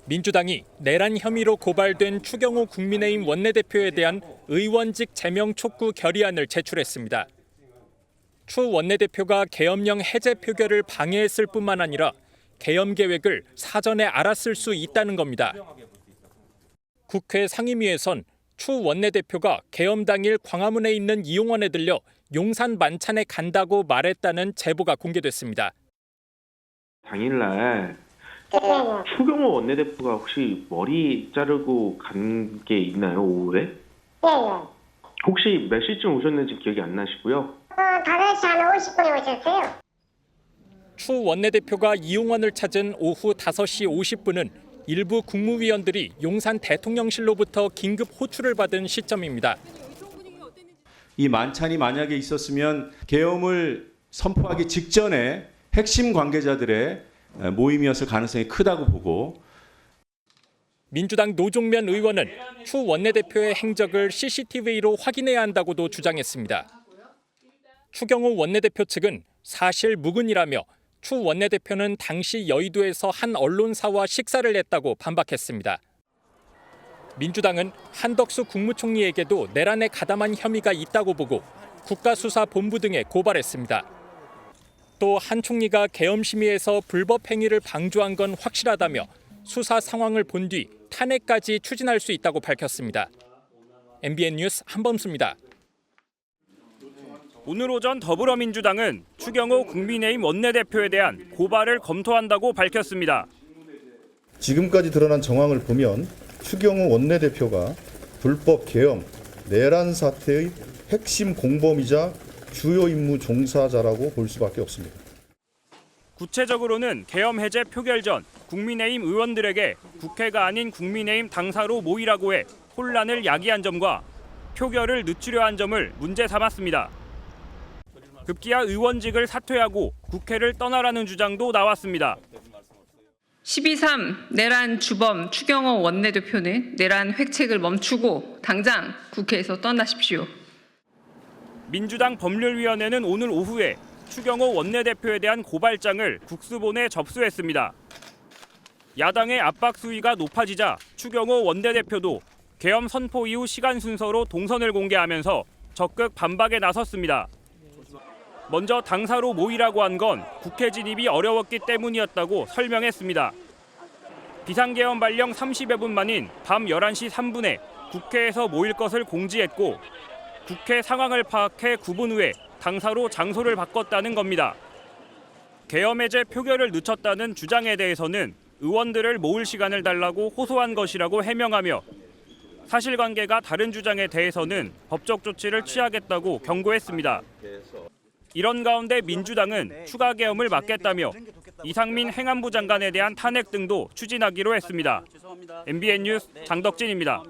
민주당이 내란 혐의로 고발된 추경호 국민의힘 원내대표에 대한 의원직 제명 촉구 결의안을 제출했습니다. 추 원내대표가 계엄령 해제 표결을 방해했을 뿐만 아니라 계엄 계획을 사전에 알았을 수 있다는 겁니다. 국회 상임위에선 추 원내대표가 계엄 당일 광화문에 있는 이용원에 들려 용산 만찬에 간다고 말했다는 제보가 공개됐습니다. 당일날 추경호 원내대표가 혹시 머리 자르고 간 게 있나요, 오후에? 예. 혹시 몇 시쯤 오셨는지 기억이 안 나시고요? 5시 한 50분에 오셨어요. 추 원내대표가 이용원을 찾은 오후 5시 50분은 일부 국무위원들이 용산 대통령실로부터 긴급 호출을 받은 시점입니다. 이 만찬이 만약에 있었으면 계엄을 선포하기 직전에 핵심 관계자들의 모임이었을 가능성이 크다고 보고, 민주당 노종면 의원은 추 원내대표의 행적을 CCTV로 확인해야 한다고도 주장했습니다. 추경호 원내대표 측은 사실 무근이라며 추 원내대표는 당시 여의도에서 한 언론사와 식사를 했다고 반박했습니다. 민주당은 한덕수 국무총리에게도 내란에 가담한 혐의가 있다고 보고 국가수사본부 등에 고발했습니다. 또 한 총리가 계엄 심의에서 불법 행위를 방조한 건 확실하다며 수사 상황을 본 뒤 탄핵까지 추진할 수 있다고 밝혔습니다. MBN 뉴스 한범수입니다. 오늘 오전 더불어민주당은 추경호 국민의힘 원내대표에 대한 고발을 검토한다고 밝혔습니다. 지금까지 드러난 정황을 보면 추경호 원내대표가 불법 계엄, 내란 사태의 핵심 공범이자 주요 임무 종사자라고 볼 수밖에 없습니다. 구체적으로는 계엄 해제 표결 전 국민의힘 의원들에게 국회가 아닌 국민의힘 당사로 모이라고 해 혼란을 야기한 점과 표결을 늦추려 한 점을 문제 삼았습니다. 급기야 의원직을 사퇴하고 국회를 떠나라는 주장도 나왔습니다. 12.3 내란 주범 추경호 원내대표는 내란 획책을 멈추고 당장 국회에서 떠나십시오. 민주당 법률위원회는 오늘 오후에 추경호 원내대표에 대한 고발장을 국수본에 접수했습니다. 야당의 압박 수위가 높아지자 추경호 원내대표도 계엄 선포 이후 시간 순서로 동선을 공개하면서 적극 반박에 나섰습니다. 먼저 당사로 모이라고 한 건 국회 진입이 어려웠기 때문이었다고 설명했습니다. 비상계엄 발령 30여 분 만인 밤 11시 3분에 국회에서 모일 것을 공지했고 국회 상황을 파악해 9분 후에 당사로 장소를 바꿨다는 겁니다. 계엄 해제 표결을 늦췄다는 주장에 대해서는 의원들을 모을 시간을 달라고 호소한 것이라고 해명하며 사실관계가 다른 주장에 대해서는 법적 조치를 취하겠다고 경고했습니다. 이런 가운데 민주당은 추가 계엄을 막겠다며 이상민 행안부 장관에 대한 탄핵 등도 추진하기로 했습니다. MBN 뉴스 장덕진입니다.